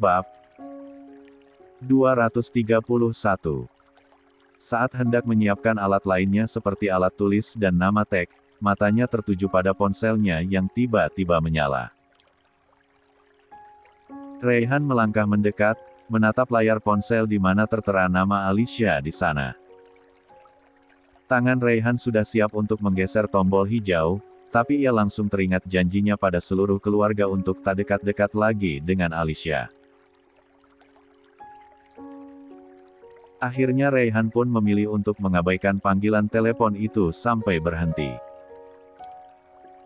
Bab 231. Saat hendak menyiapkan alat lainnya seperti alat tulis dan nama tag, matanya tertuju pada ponselnya yang tiba-tiba menyala. Rayhan melangkah mendekat, menatap layar ponsel di mana tertera nama Alicia di sana. Tangan Rayhan sudah siap untuk menggeser tombol hijau, tapi ia langsung teringat janjinya pada seluruh keluarga untuk tak dekat-dekat lagi dengan Alicia. Akhirnya Rayhan pun memilih untuk mengabaikan panggilan telepon itu sampai berhenti.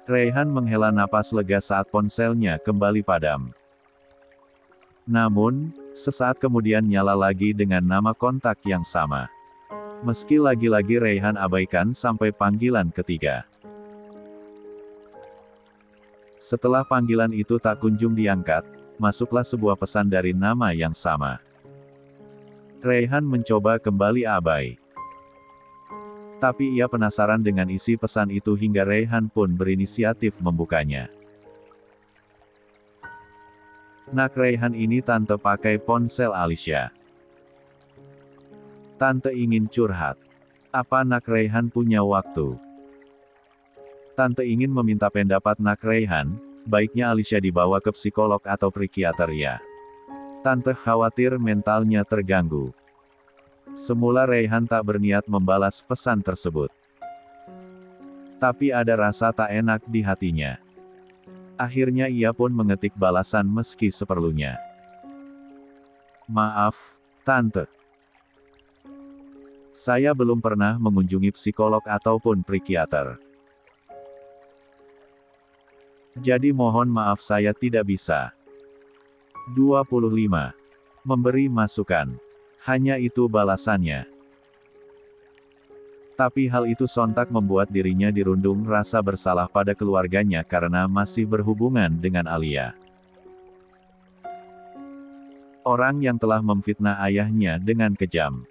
Rayhan menghela napas lega saat ponselnya kembali padam. Namun, sesaat kemudian nyala lagi dengan nama kontak yang sama. Meski lagi-lagi Rayhan abaikan sampai panggilan ketiga. Setelah panggilan itu tak kunjung diangkat, masuklah sebuah pesan dari nama yang sama. Rayhan mencoba kembali abai. Tapi ia penasaran dengan isi pesan itu hingga Rayhan pun berinisiatif membukanya. Nak Rayhan ini tante pakai ponsel Alicia. Tante ingin curhat. Apa nak Rayhan punya waktu? Tante ingin meminta pendapat nak Rayhan, baiknya Alicia dibawa ke psikolog atau psikiater ya. Tante khawatir mentalnya terganggu. Semula Rayhan tak berniat membalas pesan tersebut. Tapi ada rasa tak enak di hatinya. Akhirnya ia pun mengetik balasan meski seperlunya. Maaf, Tante. Saya belum pernah mengunjungi psikolog ataupun psikiater. Jadi mohon maaf saya tidak bisa. 25. Memberi masukan. Hanya itu balasannya. Tapi hal itu sontak membuat dirinya dirundung rasa bersalah pada keluarganya karena masih berhubungan dengan Alia. Orang yang telah memfitnah ayahnya dengan kejam.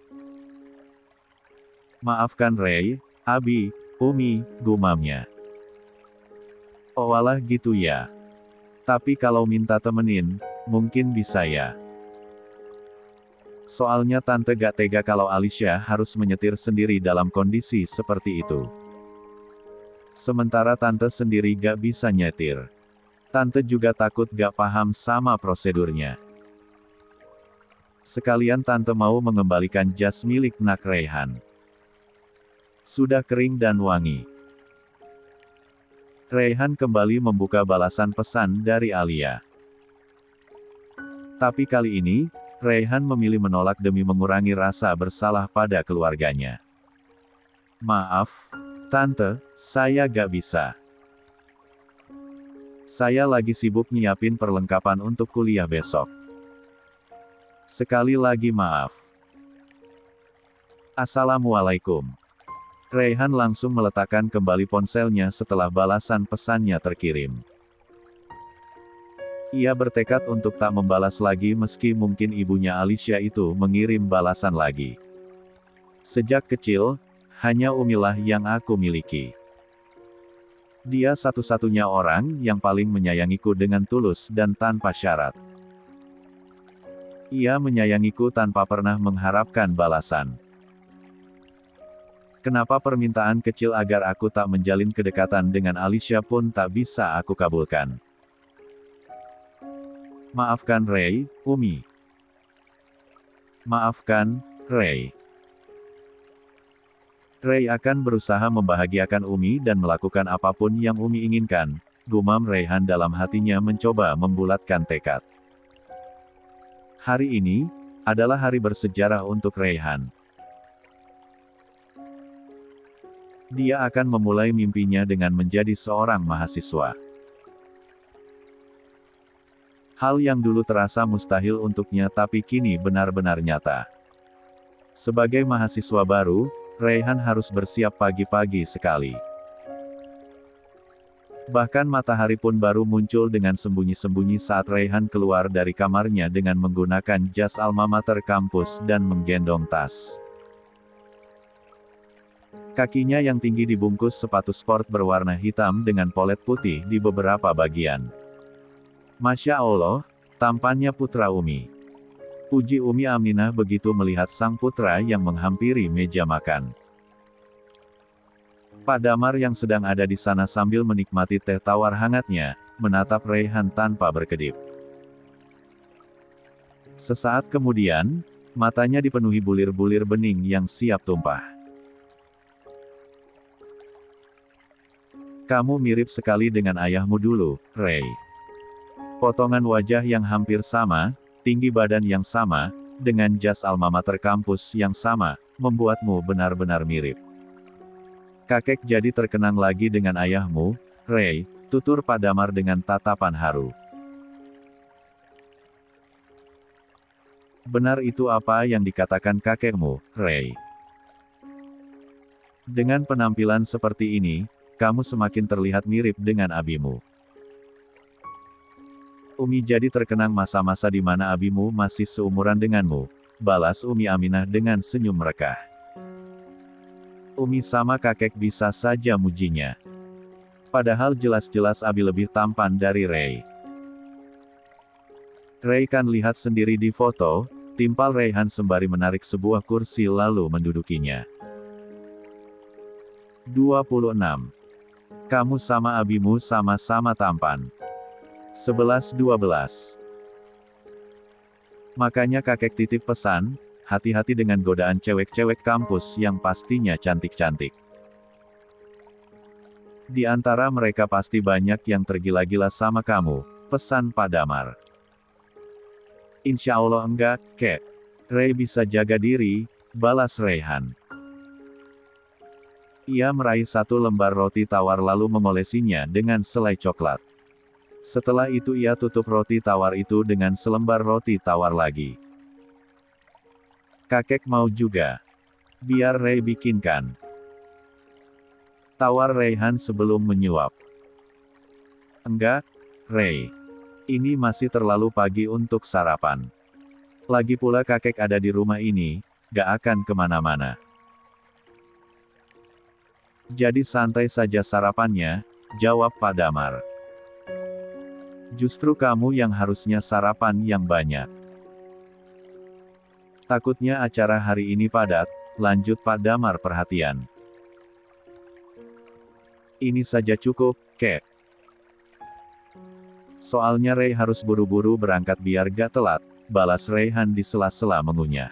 Maafkan Ray, Abi, Umi, gumamnya. Oh alah gitu ya. Tapi kalau minta temenin, mungkin bisa ya. Soalnya tante gak tega kalau Alicia harus menyetir sendiri dalam kondisi seperti itu. Sementara tante sendiri gak bisa nyetir. Tante juga takut gak paham sama prosedurnya. Sekalian tante mau mengembalikan jas milik nak Rayhan. Sudah kering dan wangi. Rayhan kembali membuka balasan pesan dari Alia. Tapi kali ini, Rayhan memilih menolak demi mengurangi rasa bersalah pada keluarganya. Maaf, Tante, saya gak bisa. Saya lagi sibuk nyiapin perlengkapan untuk kuliah besok. Sekali lagi maaf. Assalamualaikum. Rayhan langsung meletakkan kembali ponselnya setelah balasan pesannya terkirim. Ia bertekad untuk tak membalas lagi meski mungkin ibunya Alicia itu mengirim balasan lagi. Sejak kecil, hanya Umilah yang aku miliki. Dia satu-satunya orang yang paling menyayangiku dengan tulus dan tanpa syarat. Ia menyayangiku tanpa pernah mengharapkan balasan. Kenapa permintaan kecil agar aku tak menjalin kedekatan dengan Alicia pun tak bisa aku kabulkan? Maafkan Ray, Umi. Maafkan, Ray. Ray akan berusaha membahagiakan Umi dan melakukan apapun yang Umi inginkan, gumam Rayhan dalam hatinya mencoba membulatkan tekad. Hari ini, adalah hari bersejarah untuk Rayhan. Dia akan memulai mimpinya dengan menjadi seorang mahasiswa. Hal yang dulu terasa mustahil untuknya tapi kini benar-benar nyata. Sebagai mahasiswa baru, Rayhan harus bersiap pagi-pagi sekali. Bahkan matahari pun baru muncul dengan sembunyi-sembunyi saat Rayhan keluar dari kamarnya dengan menggunakan jas alma mater kampus dan menggendong tas. Kakinya yang tinggi dibungkus sepatu sport berwarna hitam dengan polet putih di beberapa bagian. Masya Allah, Tampannya putra Umi. Puji Umi Aminah begitu melihat sang putra yang menghampiri meja makan. Pak Damar yang sedang ada di sana sambil menikmati teh tawar hangatnya, menatap Raihan tanpa berkedip. Sesaat kemudian, matanya dipenuhi bulir-bulir bening yang siap tumpah. Kamu mirip sekali dengan ayahmu dulu, Ray. Potongan wajah yang hampir sama, tinggi badan yang sama, dengan jas alma mater kampus yang sama, membuatmu benar-benar mirip. Kakek jadi terkenang lagi dengan ayahmu, Ray, tutur Pak Damar dengan tatapan haru. Benar itu apa yang dikatakan kakekmu, Ray. Dengan penampilan seperti ini, kamu semakin terlihat mirip dengan abimu. Umi jadi terkenang masa-masa di mana abimu masih seumuran denganmu, balas Umi Aminah dengan senyum merekah. Umi sama kakek bisa saja mujinya. Padahal jelas-jelas Abi lebih tampan dari Ray. Ray kan lihat sendiri di foto, timpal Raihan sembari menarik sebuah kursi lalu mendudukinya. 26. Kamu sama abimu sama-sama tampan. 11-12. Makanya kakek titip pesan, hati-hati dengan godaan cewek-cewek kampus yang pastinya cantik-cantik. Di antara mereka pasti banyak yang tergila-gila sama kamu, pesan Pak Damar. Insya Allah enggak, kek. Ray bisa jaga diri, balas Raihan. Ia meraih satu lembar roti tawar lalu mengolesinya dengan selai coklat. Setelah itu ia tutup roti tawar itu dengan selembar roti tawar lagi. Kakek mau juga. Biar Ray bikinkan. Tawar Raihan sebelum menyuap. Enggak, Ray. Ini masih terlalu pagi untuk sarapan. Lagi pula kakek ada di rumah ini, gak akan kemana-mana. Jadi santai saja sarapannya, jawab Pak Damar. Justru kamu yang harusnya sarapan yang banyak. Takutnya acara hari ini padat, lanjut Pak Damar perhatian. Ini saja cukup, kek. Soalnya Ray harus buru-buru berangkat biar gak telat, balas Raihan di sela-sela mengunyah.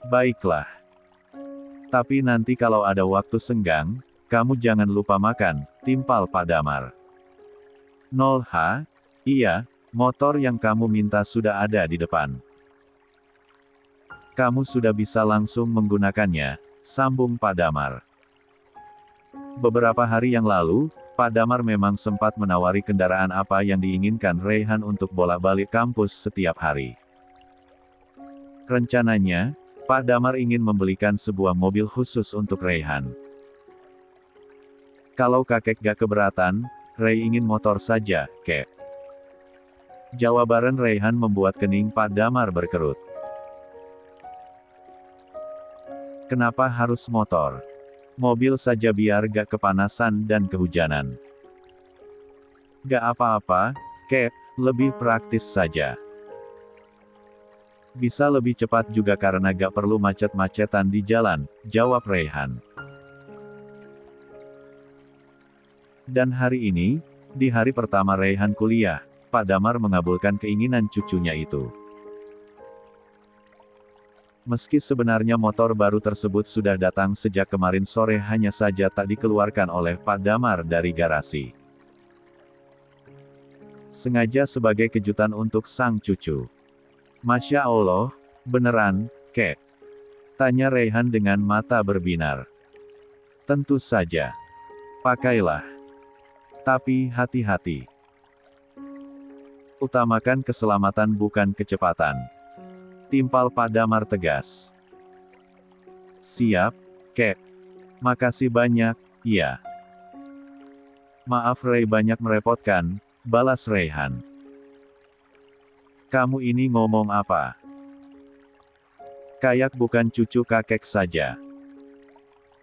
Baiklah. Tapi nanti kalau ada waktu senggang, kamu jangan lupa makan, timpal Pak Damar. 0H, iya, motor yang kamu minta sudah ada di depan. Kamu sudah bisa langsung menggunakannya, sambung Pak Damar. Beberapa hari yang lalu, Pak Damar memang sempat menawari kendaraan apa yang diinginkan Raihan untuk bolak-balik kampus setiap hari. Rencananya, Pak Damar ingin membelikan sebuah mobil khusus untuk Raihan. Kalau kakek gak keberatan, Ray ingin motor saja, kek. Jawaban Raihan membuat kening Pak Damar berkerut. Kenapa harus motor? Mobil saja biar gak kepanasan dan kehujanan. Gak apa-apa, kek, lebih praktis saja. Bisa lebih cepat juga karena gak perlu macet-macetan di jalan, jawab Raihan. Dan hari ini, di hari pertama Raihan kuliah, Pak Damar mengabulkan keinginan cucunya itu. Meski sebenarnya motor baru tersebut sudah datang sejak kemarin sore hanya saja tak dikeluarkan oleh Pak Damar dari garasi. Sengaja sebagai kejutan untuk sang cucu. Masya Allah, beneran, kek? Tanya Raihan dengan mata berbinar. Tentu saja. Pakailah. Tapi hati-hati. Utamakan keselamatan bukan kecepatan. Timpal Pak Damar tegas. Siap, kek. Makasih banyak, ya. Maaf Ray banyak merepotkan, balas Raihan. Kamu ini ngomong apa? Kayak bukan cucu kakek saja.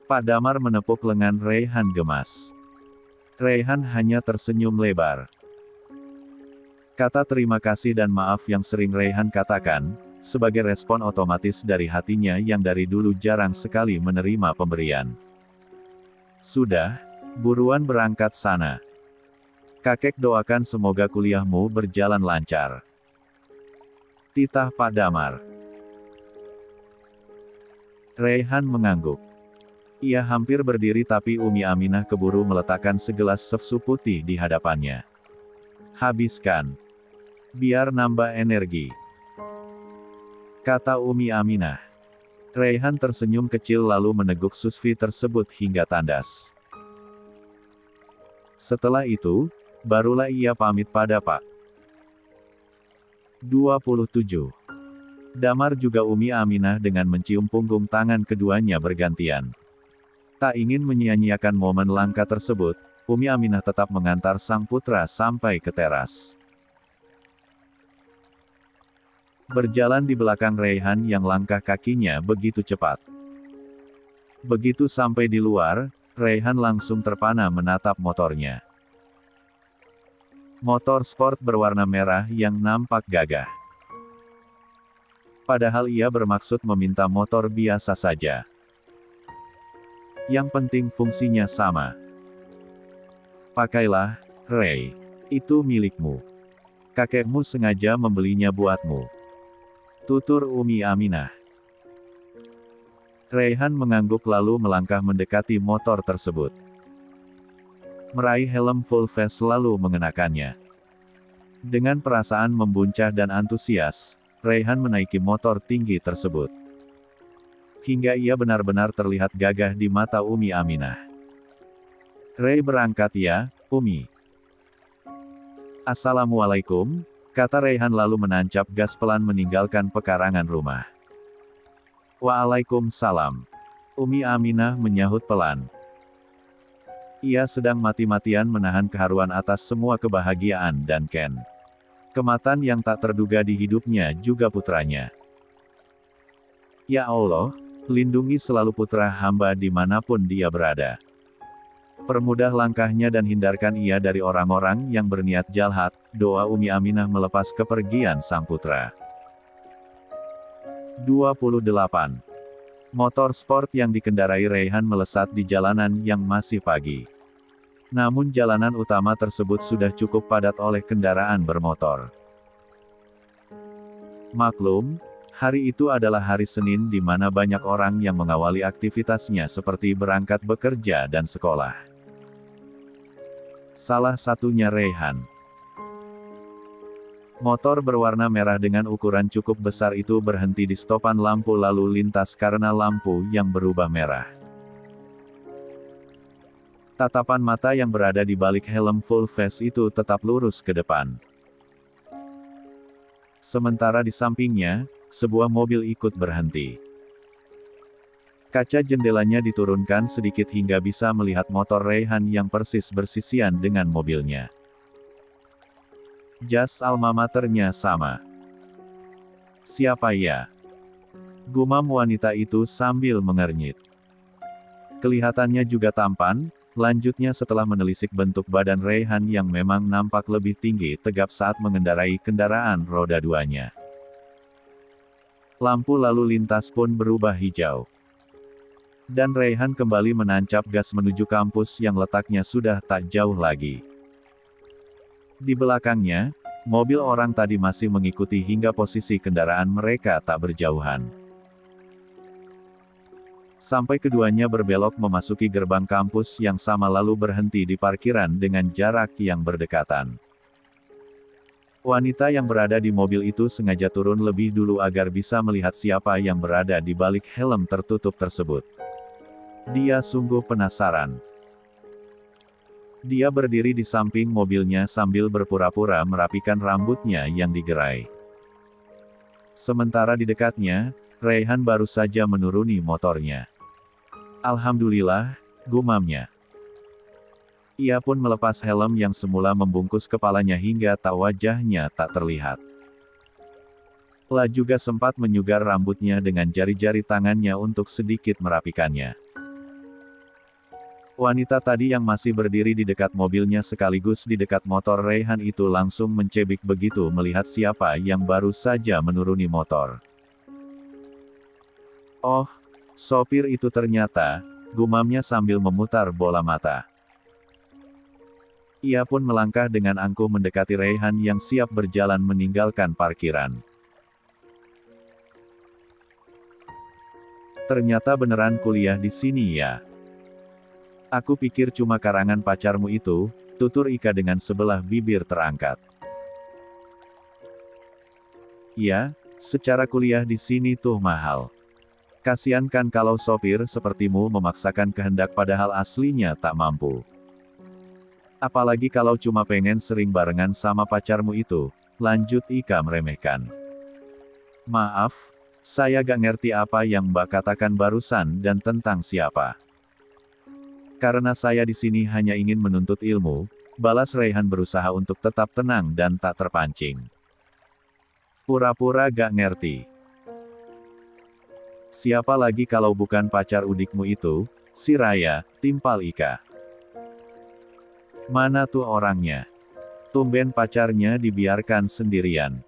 Pak Damar menepuk lengan Raihan gemas. Raihan hanya tersenyum lebar. Kata terima kasih dan maaf yang sering Raihan katakan, sebagai respon otomatis dari hatinya yang dari dulu jarang sekali menerima pemberian. Sudah, buruan berangkat sana. Kakek doakan semoga kuliahmu berjalan lancar. Titah Pak Damar. Raihan mengangguk. Ia hampir berdiri tapi Umi Aminah keburu meletakkan segelas susu putih di hadapannya. Habiskan. Biar nambah energi. Kata Umi Aminah. Raihan tersenyum kecil lalu meneguk susvi tersebut hingga tandas. Setelah itu, barulah ia pamit pada Pak. 27. Damar juga Umi Aminah dengan mencium punggung tangan keduanya bergantian. Tak ingin menyia-nyiakan momen langka tersebut, Umi Aminah tetap mengantar sang putra sampai ke teras. Berjalan di belakang Raihan yang langkah kakinya begitu cepat. Begitu sampai di luar, Raihan langsung terpana menatap motornya. Motor sport berwarna merah yang nampak gagah. Padahal ia bermaksud meminta motor biasa saja. Yang penting fungsinya sama. Pakailah, Ray. Itu milikmu. Kakekmu sengaja membelinya buatmu. Tutur Umi Aminah. Raihan mengangguk lalu melangkah mendekati motor tersebut. Meraih helm full face lalu mengenakannya. Dengan perasaan membuncah dan antusias, Raihan menaiki motor tinggi tersebut. Hingga ia benar-benar terlihat gagah di mata Umi Aminah. Ray berangkat ya, Umi. Assalamualaikum, kata Raihan lalu menancap gas pelan meninggalkan pekarangan rumah. Waalaikumsalam. Umi Aminah menyahut pelan. Ia sedang mati-matian menahan keharuan atas semua kebahagiaan dan kematan yang tak terduga di hidupnya juga putranya. Ya Allah, lindungi selalu putra hamba dimanapun dia berada. Permudah langkahnya dan hindarkan ia dari orang-orang yang berniat jahat, doa Umi Aminah melepas kepergian sang putra. 28. Motor sport yang dikendarai Raihan melesat di jalanan yang masih pagi. Namun jalanan utama tersebut sudah cukup padat oleh kendaraan bermotor. Maklum, hari itu adalah hari Senin di mana banyak orang yang mengawali aktivitasnya seperti berangkat bekerja dan sekolah. Salah satunya Raihan. Motor berwarna merah dengan ukuran cukup besar itu berhenti di stopan lampu lalu lintas karena lampu yang berubah merah. Tatapan mata yang berada di balik helm full face itu tetap lurus ke depan. Sementara di sampingnya, sebuah mobil ikut berhenti. Kaca jendelanya diturunkan sedikit hingga bisa melihat motor Raihan yang persis bersisian dengan mobilnya. Jas alma maternya sama. Siapa ya? Gumam wanita itu sambil mengernyit. Kelihatannya juga tampan, lanjutnya setelah menelisik bentuk badan Raihan yang memang nampak lebih tinggi tegap saat mengendarai kendaraan roda duanya. Lampu lalu lintas pun berubah hijau. Dan Raihan kembali menancap gas menuju kampus yang letaknya sudah tak jauh lagi. Di belakangnya, mobil orang tadi masih mengikuti hingga posisi kendaraan mereka tak berjauhan. Sampai keduanya berbelok memasuki gerbang kampus yang sama lalu berhenti di parkiran dengan jarak yang berdekatan. Wanita yang berada di mobil itu sengaja turun lebih dulu agar bisa melihat siapa yang berada di balik helm tertutup tersebut. Dia sungguh penasaran. Dia berdiri di samping mobilnya sambil berpura-pura merapikan rambutnya yang digerai. Sementara di dekatnya, Raihan baru saja menuruni motornya. Alhamdulillah, gumamnya. Ia pun melepas helm yang semula membungkus kepalanya hingga wajahnya tak terlihat. La juga sempat menyugar rambutnya dengan jari-jari tangannya untuk sedikit merapikannya. Wanita tadi yang masih berdiri di dekat mobilnya sekaligus di dekat motor Raihan itu langsung mencebik begitu melihat siapa yang baru saja menuruni motor. Oh, sopir itu ternyata, gumamnya sambil memutar bola mata. Ia pun melangkah dengan angkuh mendekati Raihan yang siap berjalan meninggalkan parkiran. Ternyata beneran kuliah di sini ya. Aku pikir cuma karangan pacarmu itu, tutur Ika dengan sebelah bibir terangkat. Ya, secara kuliah di sini tuh mahal. Kasian kan kalau sopir sepertimu memaksakan kehendak padahal aslinya tak mampu. Apalagi kalau cuma pengen sering barengan sama pacarmu itu, lanjut Ika meremehkan. Maaf, saya gak ngerti apa yang Mbak katakan barusan dan tentang siapa. Karena saya di sini hanya ingin menuntut ilmu, balas Raihan berusaha untuk tetap tenang dan tak terpancing. Pura-pura gak ngerti. Siapa lagi kalau bukan pacar udikmu itu, si Raya, timpal Ika. Mana tuh orangnya? Tumben pacarnya dibiarkan sendirian.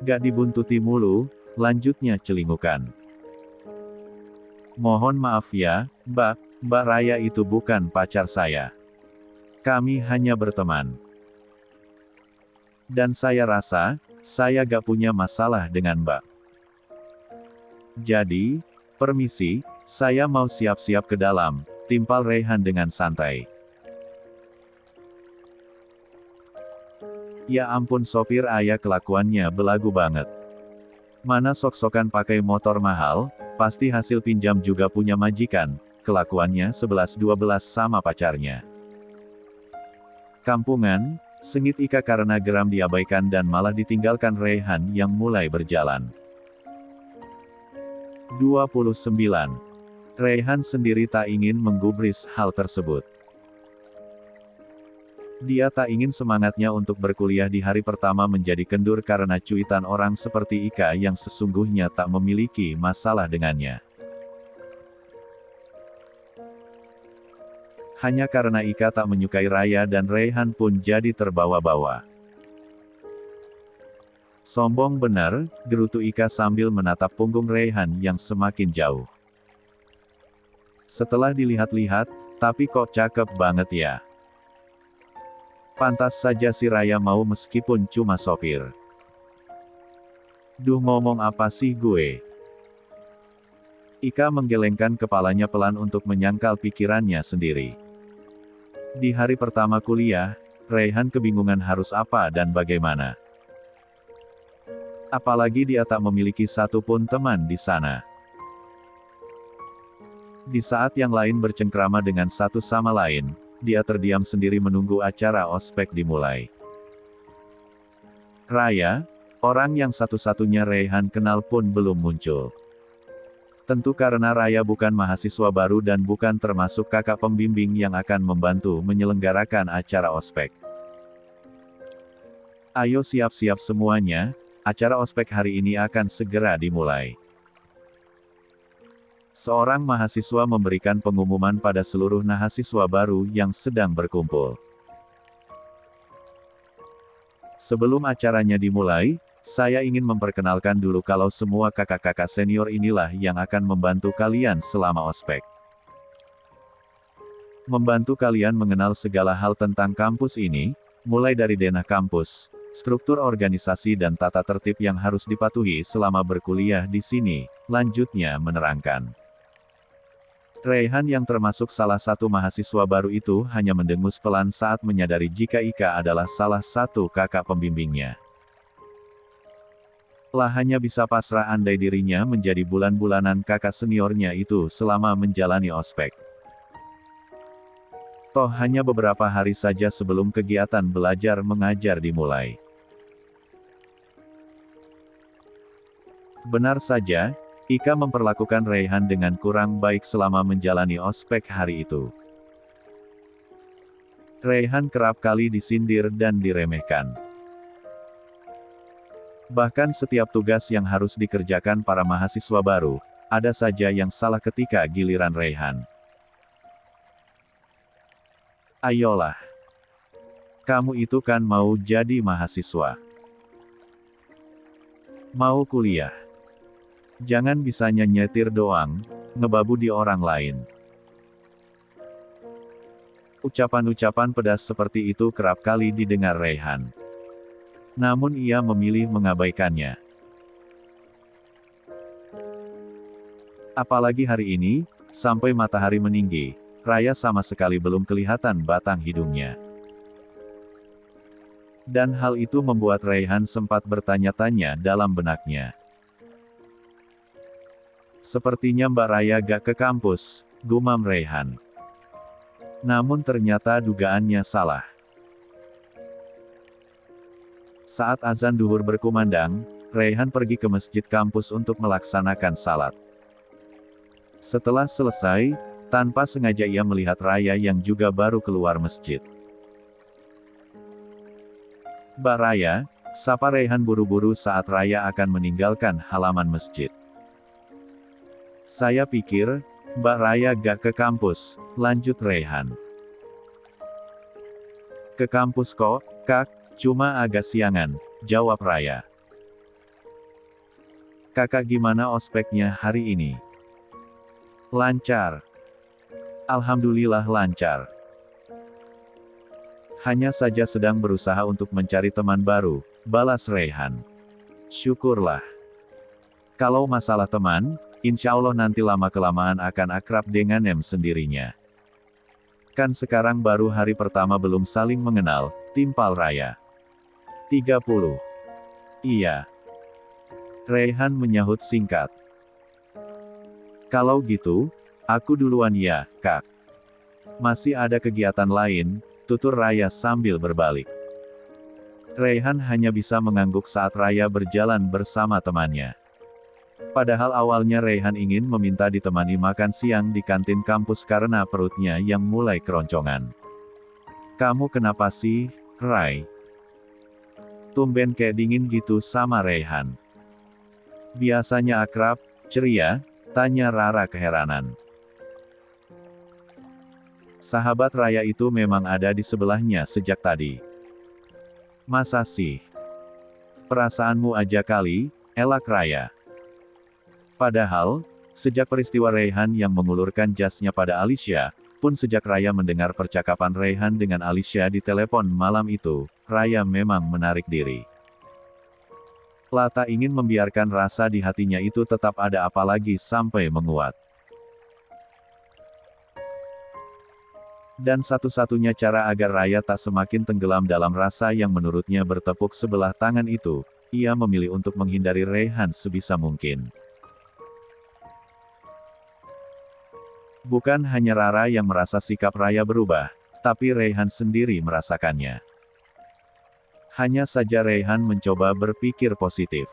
Gak dibuntuti mulu, lanjutnya celingukan. Mohon maaf ya, Mbak Raya itu bukan pacar saya. Kami hanya berteman. Dan saya rasa, saya gak punya masalah dengan Mbak. Jadi, permisi, saya mau siap-siap ke dalam, timpal Raihan dengan santai. Ya ampun sopir ayah kelakuannya belagu banget. Mana sok-sokan pakai motor mahal, pasti hasil pinjam juga punya majikan. Kelakuannya 11-12 sama pacarnya. Kampungan, sengit Ika karena geram diabaikan dan malah ditinggalkan Raihan yang mulai berjalan. 29. Raihan sendiri tak ingin menggubris hal tersebut. Dia tak ingin semangatnya untuk berkuliah di hari pertama menjadi kendur karena cuitan orang seperti Ika yang sesungguhnya tak memiliki masalah dengannya. Hanya karena Ika tak menyukai Raya dan Raihan pun jadi terbawa-bawa. Sombong benar, gerutu Ika sambil menatap punggung Raihan yang semakin jauh. Setelah dilihat-lihat, tapi kok cakep banget ya. Pantas saja si Raya mau meskipun cuma sopir. Duh ngomong apa sih gue? Ika menggelengkan kepalanya pelan untuk menyangkal pikirannya sendiri. Di hari pertama kuliah, Raihan kebingungan harus apa dan bagaimana. Apalagi dia tak memiliki satu pun teman di sana. Di saat yang lain bercengkrama dengan satu sama lain, dia terdiam sendiri menunggu acara ospek dimulai. Raya, orang yang satu-satunya Raihan kenal pun belum muncul. Tentu karena Raya bukan mahasiswa baru dan bukan termasuk kakak pembimbing yang akan membantu menyelenggarakan acara ospek. Ayo siap-siap semuanya, acara ospek hari ini akan segera dimulai. Seorang mahasiswa memberikan pengumuman pada seluruh mahasiswa baru yang sedang berkumpul. Sebelum acaranya dimulai, saya ingin memperkenalkan dulu kalau semua kakak-kakak senior inilah yang akan membantu kalian selama ospek. Membantu kalian mengenal segala hal tentang kampus ini, mulai dari denah kampus, struktur organisasi dan tata tertib yang harus dipatuhi selama berkuliah di sini, lanjutnya menerangkan. Raihan yang termasuk salah satu mahasiswa baru itu hanya mendengus pelan saat menyadari jika Ika adalah salah satu kakak pembimbingnya. Hanya bisa pasrah andai dirinya menjadi bulan-bulanan kakak seniornya itu selama menjalani ospek. Toh hanya beberapa hari saja sebelum kegiatan belajar mengajar dimulai. Benar saja, Ika memperlakukan Raihan dengan kurang baik selama menjalani ospek hari itu. Raihan kerap kali disindir dan diremehkan. Bahkan setiap tugas yang harus dikerjakan para mahasiswa baru, ada saja yang salah ketika giliran Raihan. Ayolah. Kamu itu kan mau jadi mahasiswa. Mau kuliah. Jangan bisanya nyetir doang, ngebabu di orang lain. Ucapan-ucapan pedas seperti itu kerap kali didengar Raihan. Namun ia memilih mengabaikannya. Apalagi hari ini, sampai matahari meninggi, Raya sama sekali belum kelihatan batang hidungnya. Dan hal itu membuat Raihan sempat bertanya-tanya dalam benaknya. Sepertinya Mbak Raya gak ke kampus, gumam Raihan. Namun ternyata dugaannya salah. Saat azan duhur berkumandang, Raihan pergi ke masjid kampus untuk melaksanakan salat. Setelah selesai, tanpa sengaja ia melihat Raya yang juga baru keluar masjid. Mbak Raya, sapa Raihan buru-buru saat Raya akan meninggalkan halaman masjid. Saya pikir, Mbak Raya gak ke kampus, lanjut Raihan. Ke kampus kok, Kak, cuma agak siangan, jawab Raya. Kakak gimana ospeknya hari ini? Lancar. Alhamdulillah lancar. Hanya saja sedang berusaha untuk mencari teman baru, balas Raihan. Syukurlah. Kalau masalah teman, insya Allah nanti lama-kelamaan akan akrab dengan sendirinya. Kan sekarang baru hari pertama belum saling mengenal, timpal Raya. 30. Iya. Raihan menyahut singkat. Kalau gitu, aku duluan ya, Kak. Masih ada kegiatan lain, tutur Raya sambil berbalik. Raihan hanya bisa mengangguk saat Raya berjalan bersama temannya. Padahal awalnya Raihan ingin meminta ditemani makan siang di kantin kampus karena perutnya yang mulai keroncongan. Kamu kenapa sih, Rai? Tumben kayak dingin gitu sama Raihan. Biasanya akrab, ceria, tanya Rara keheranan. Sahabat Raya itu memang ada di sebelahnya sejak tadi. Masa sih? Perasaanmu aja kali, elak Raya. Padahal, sejak peristiwa Raihan yang mengulurkan jasnya pada Alicia, pun sejak Raya mendengar percakapan Raihan dengan Alicia di telepon malam itu, Raya memang menarik diri. Lata ingin membiarkan rasa di hatinya itu tetap ada apalagi sampai menguat. Dan satu-satunya cara agar Raya tak semakin tenggelam dalam rasa yang menurutnya bertepuk sebelah tangan itu, ia memilih untuk menghindari Raihan sebisa mungkin. Bukan hanya Rara yang merasa sikap Raya berubah, tapi Raihan sendiri merasakannya. Hanya saja Raihan mencoba berpikir positif.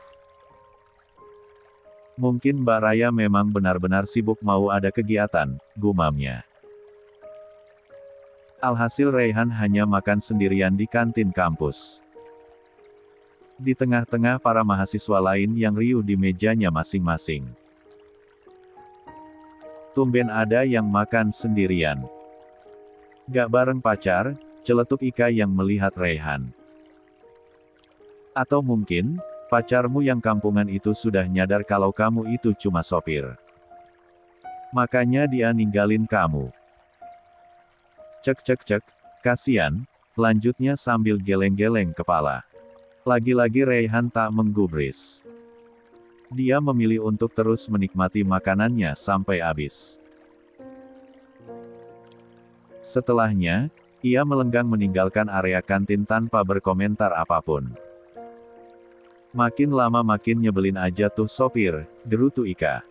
Mungkin Mbak Raya memang benar-benar sibuk mau ada kegiatan, gumamnya. Alhasil Raihan hanya makan sendirian di kantin kampus. Di tengah-tengah para mahasiswa lain yang riuh di mejanya masing-masing. Tumben ada yang makan sendirian. Gak bareng pacar, celetuk Ika yang melihat Raihan. Atau mungkin, pacarmu yang kampungan itu sudah nyadar kalau kamu itu cuma sopir. Makanya dia ninggalin kamu. Cek cek cek, kasian, lanjutnya sambil geleng-geleng kepala. Lagi-lagi Raihan tak menggubris. Dia memilih untuk terus menikmati makanannya sampai habis. Setelahnya, ia melenggang meninggalkan area kantin tanpa berkomentar apapun. Makin lama makin nyebelin aja tuh sopir, gerutu Ika.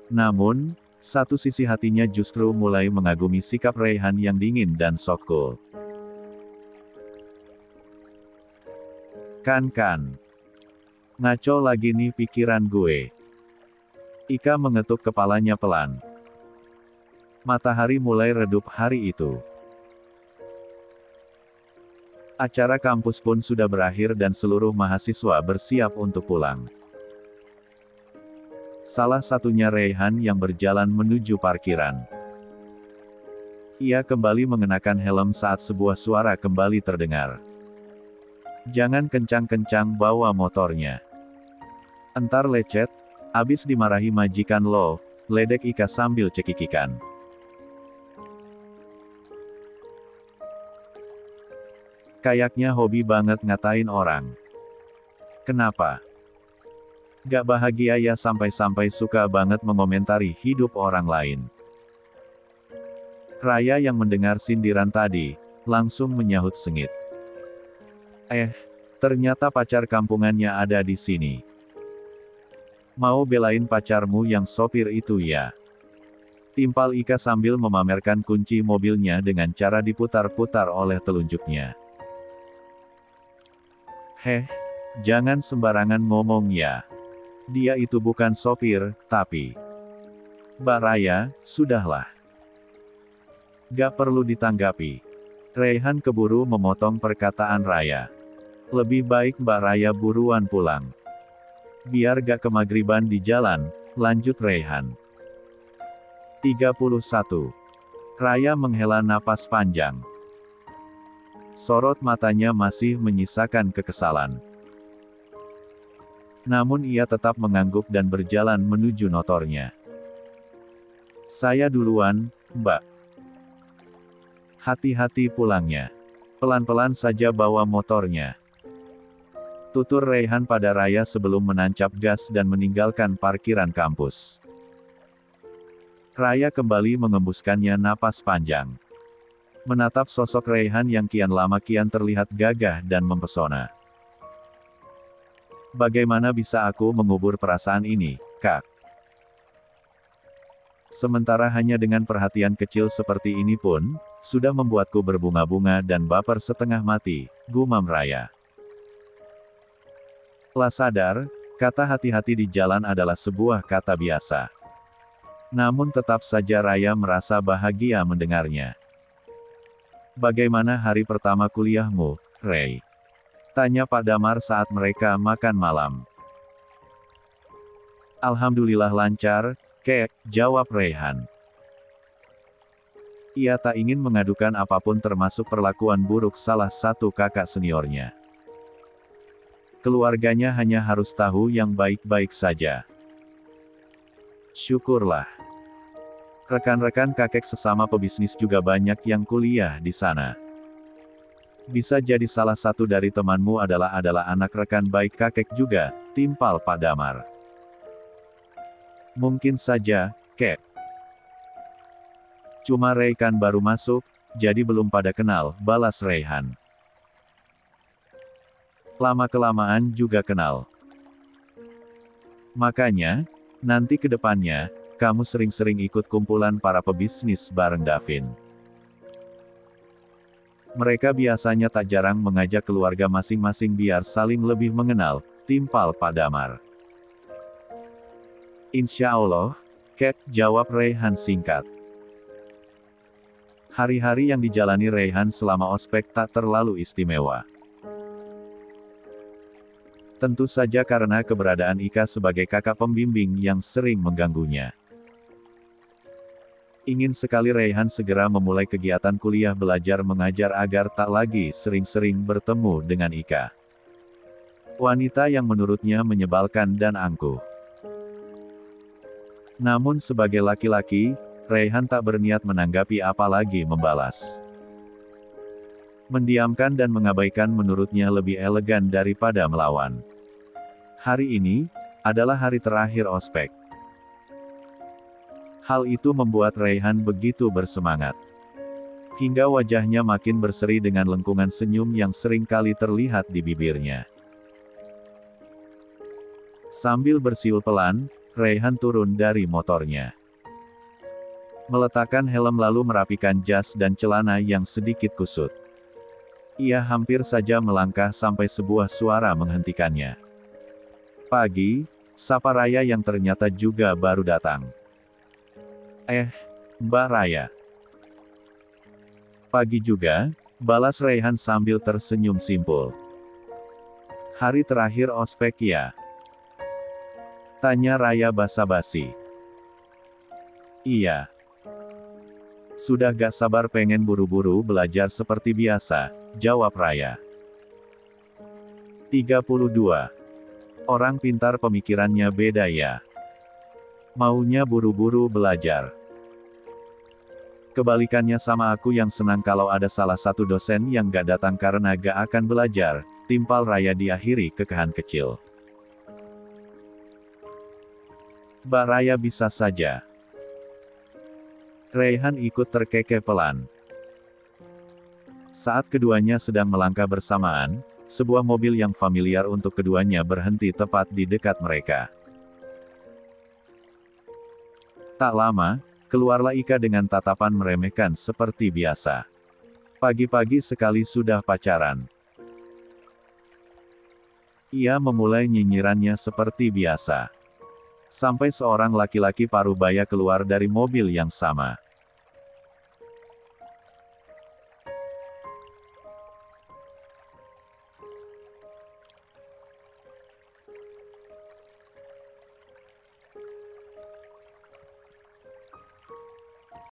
Namun, satu sisi hatinya justru mulai mengagumi sikap Raihan yang dingin dan sok cool. Kan. Ngaco lagi nih pikiran gue. Ika mengetuk kepalanya pelan. Matahari mulai redup hari itu. Acara kampus pun sudah berakhir dan seluruh mahasiswa bersiap untuk pulang. Salah satunya Raihan yang berjalan menuju parkiran. Ia kembali mengenakan helm saat sebuah suara kembali terdengar. Jangan kencang-kencang bawa motornya. Entar lecet, abis dimarahi majikan lo, ledek Ika sambil cekikikan. Kayaknya hobi banget ngatain orang. Kenapa? Gak bahagia ya sampai-sampai suka banget mengomentari hidup orang lain. Raya yang mendengar sindiran tadi, langsung menyahut sengit. Ternyata pacar kampungannya ada di sini. Mau belain pacarmu yang sopir itu ya? Timpal Ika sambil memamerkan kunci mobilnya dengan cara diputar-putar oleh telunjuknya. Jangan sembarangan ngomong ya. Dia itu bukan sopir, tapi... Mbak Raya, sudahlah. Gak perlu ditanggapi. Raihan keburu memotong perkataan Raya. Lebih baik Mbak Raya buruan pulang. Biar gak kemagriban di jalan, lanjut Raihan. 31. Raya menghela napas panjang. Sorot matanya masih menyisakan kekesalan. Namun ia tetap mengangguk dan berjalan menuju motornya. Saya duluan, Mbak. Hati-hati pulangnya. Pelan-pelan saja bawa motornya. Tutur Raihan pada Raya sebelum menancap gas dan meninggalkan parkiran kampus. Raya kembali mengembuskannya napas panjang. Menatap sosok Raihan yang kian lama kian terlihat gagah dan mempesona. Bagaimana bisa aku mengubur perasaan ini, Kak? Sementara hanya dengan perhatian kecil seperti ini pun, sudah membuatku berbunga-bunga dan baper setengah mati, gumam Raya. Lah sadar, kata hati-hati di jalan adalah sebuah kata biasa. Namun tetap saja Raya merasa bahagia mendengarnya. Bagaimana hari pertama kuliahmu, Ray? Tanya Pak Damar saat mereka makan malam. Alhamdulillah lancar, Kek, jawab Raihan. Ia tak ingin mengadukan apapun termasuk perlakuan buruk salah satu kakak seniornya. Keluarganya hanya harus tahu yang baik-baik saja. Syukurlah. Rekan-rekan kakek sesama pebisnis juga banyak yang kuliah di sana. Bisa jadi salah satu dari temanmu adalah anak rekan baik kakek juga, timpal Pak Damar. Mungkin saja, Kek. Cuma Ray kan baru masuk, jadi belum pada kenal, balas Raihan. Lama-kelamaan juga kenal. Makanya, nanti ke depannya, kamu sering-sering ikut kumpulan para pebisnis bareng Davin. Mereka biasanya tak jarang mengajak keluarga masing-masing biar saling lebih mengenal, timpal Pak Damar. Insya Allah, Kek, jawab Raihan singkat. Hari-hari yang dijalani Raihan selama ospek tak terlalu istimewa. Tentu saja karena keberadaan Ika sebagai kakak pembimbing yang sering mengganggunya. Ingin sekali Raihan segera memulai kegiatan kuliah belajar mengajar agar tak lagi sering-sering bertemu dengan Ika. Wanita yang menurutnya menyebalkan dan angkuh. Namun sebagai laki-laki, Raihan tak berniat menanggapi apalagi membalas. Mendiamkan dan mengabaikan menurutnya lebih elegan daripada melawan. Hari ini, adalah hari terakhir ospek. Hal itu membuat Raihan begitu bersemangat. Hingga wajahnya makin berseri dengan lengkungan senyum yang sering kali terlihat di bibirnya. Sambil bersiul pelan, Raihan turun dari motornya. Meletakkan helm lalu merapikan jas dan celana yang sedikit kusut. Ia hampir saja melangkah sampai sebuah suara menghentikannya. Pagi, sapa Raya yang ternyata juga baru datang. Mbak Raya. Pagi juga, balas Raihan sambil tersenyum simpul. Hari terakhir ospek ya? Tanya Raya basa-basi. Iya. Sudah gak sabar pengen buru-buru belajar seperti biasa, jawab Raya. 32. Orang pintar pemikirannya beda ya. Maunya buru-buru belajar. Kebalikannya sama aku yang senang kalau ada salah satu dosen yang gak datang karena gak akan belajar, timpal Raya diakhiri kekahan kecil. Mbak Raya bisa saja. Raihan ikut terkekeh pelan. Saat keduanya sedang melangkah bersamaan, sebuah mobil yang familiar untuk keduanya berhenti tepat di dekat mereka. Tak lama, keluarlah Ika dengan tatapan meremehkan seperti biasa. Pagi-pagi sekali sudah pacaran. Ia memulai nyinyirannya seperti biasa. Sampai seorang laki-laki parubaya keluar dari mobil yang sama.